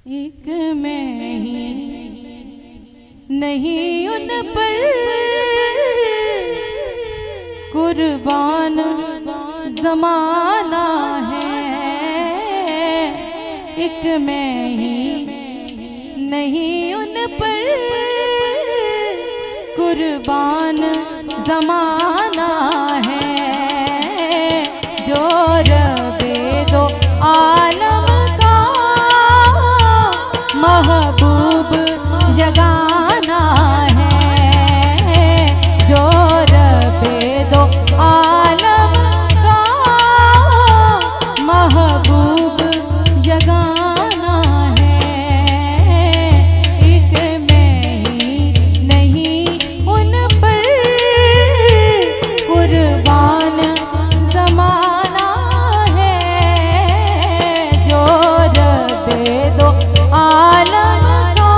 एक मैं ही नहीं उन पर कुर्बान ज़माना है। एक मैं ही नहीं उन पर कुर्बान ज़माना है। जो रबे दो आलम का महबूब यगाना है। जो रबे दो आलम का महबूब यगाना है। एक मैं ही नहीं उन पर कुर्बान ज़माना है। जो रबे दो आलम का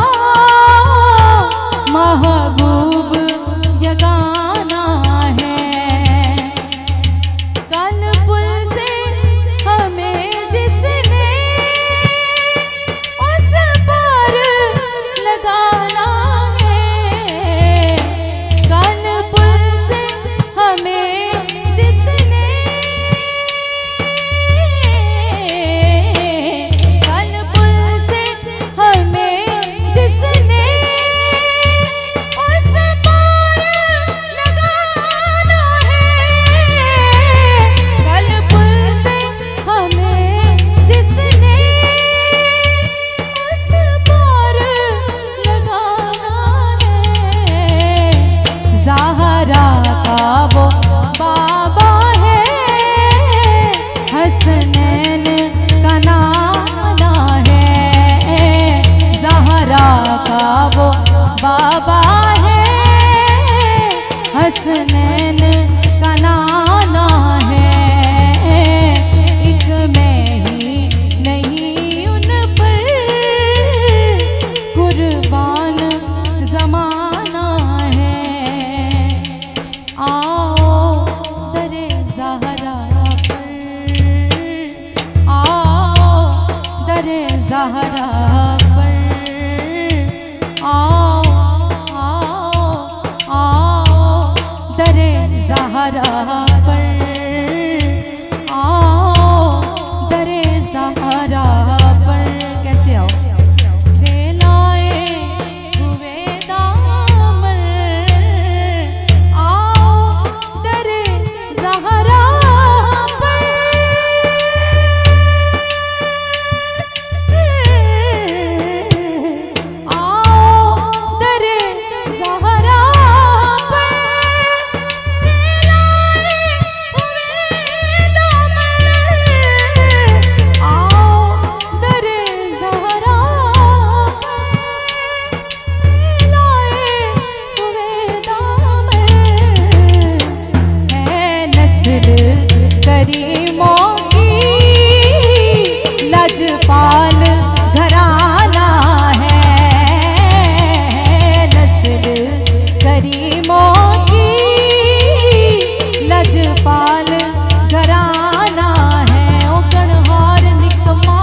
महबूब यगाना है। कल पुल से हमें जिसने उस पर लगाना है। कल पुल से हमें जिसने कल पुल से हमें जिसने उस पर लगाना है। कल पुल से हमें जिसने उस पर लगाना है। ज़हरा का वो बाबा है, हसनैन का नाना है। ज़हरा का वो बाबा है, हसनैन का नाना है। एक मैं ही नहीं उन पर कुर्बान ज़माना है। आओ दरे ज़हरा पर, आओ दरे ज़हरा पर, आओ आओ आओ दरे ज़हरा पर, आओ दरे ज़हरा पर। कैसे आओ? फैलाए हुए दामन, आओ दरे ज़हरा पर, आओ दरे ज़हरा पर। फैलाए हुए दामन, आओ दरे ज़हरा पर। फैलाए हुए दामन, है नस्ल करीमों की लजपाल घराना है। नस्ल करीमों की लजपाल घराना है। ओ गणहार निकम्मा,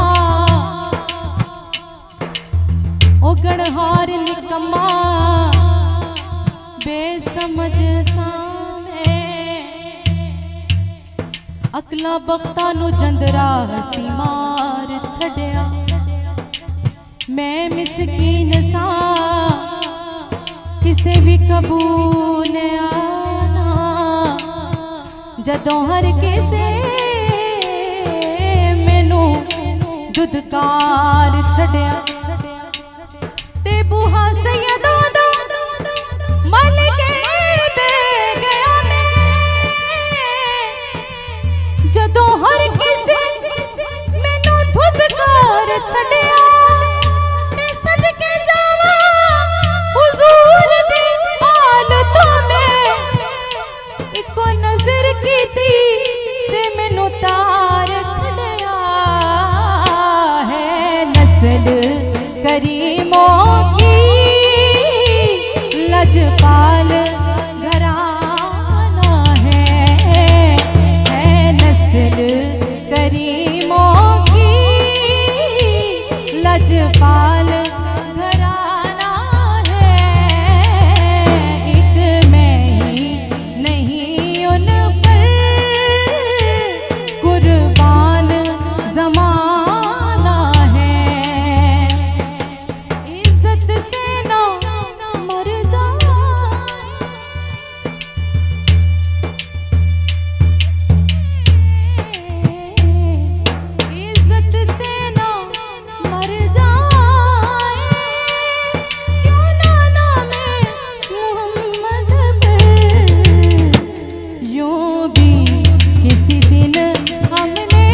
ओ गणहार निकम्मा, बेसमझ सामे अकला बख्ता नू जंदरा हसी मार छड़िया। मैं मिसकीन सा किसे भी कबूल आना, जदों हर किसे मैनू दुदकार छड़िया। ते बूहा सैयदा दा मल के दे गया मैं, जदों हर किसे मैनू दुदकार छड़िया। ते सदके जावा हुजूर दे हालतों में, इको नजर कीती ते मैनू तार छड़िया है। नस्ल करीमों की लजपाल घराना है। नस्ल करीमों की लजपाल घराना है, एक मैं ही नहीं उन पर कुर्बान ज़माना है। इज्जत से ना मर जाए, इज्जत से ना मर जाए, क्यों ना नामे मोहम्मद पे यूं भी किसी दिन हमने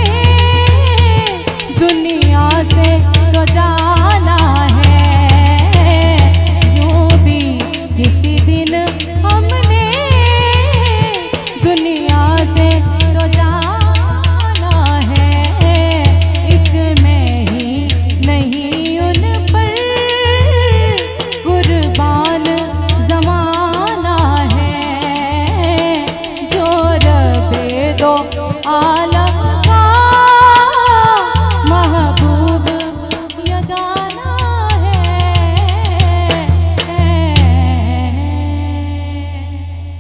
दुनिया से तो जाना है, यूं भी किसी दिन हमने दुनिया से तो जाना है, एक मैं ही नहीं उन पर कुर्बान ज़माना है, जो रबे दो आलम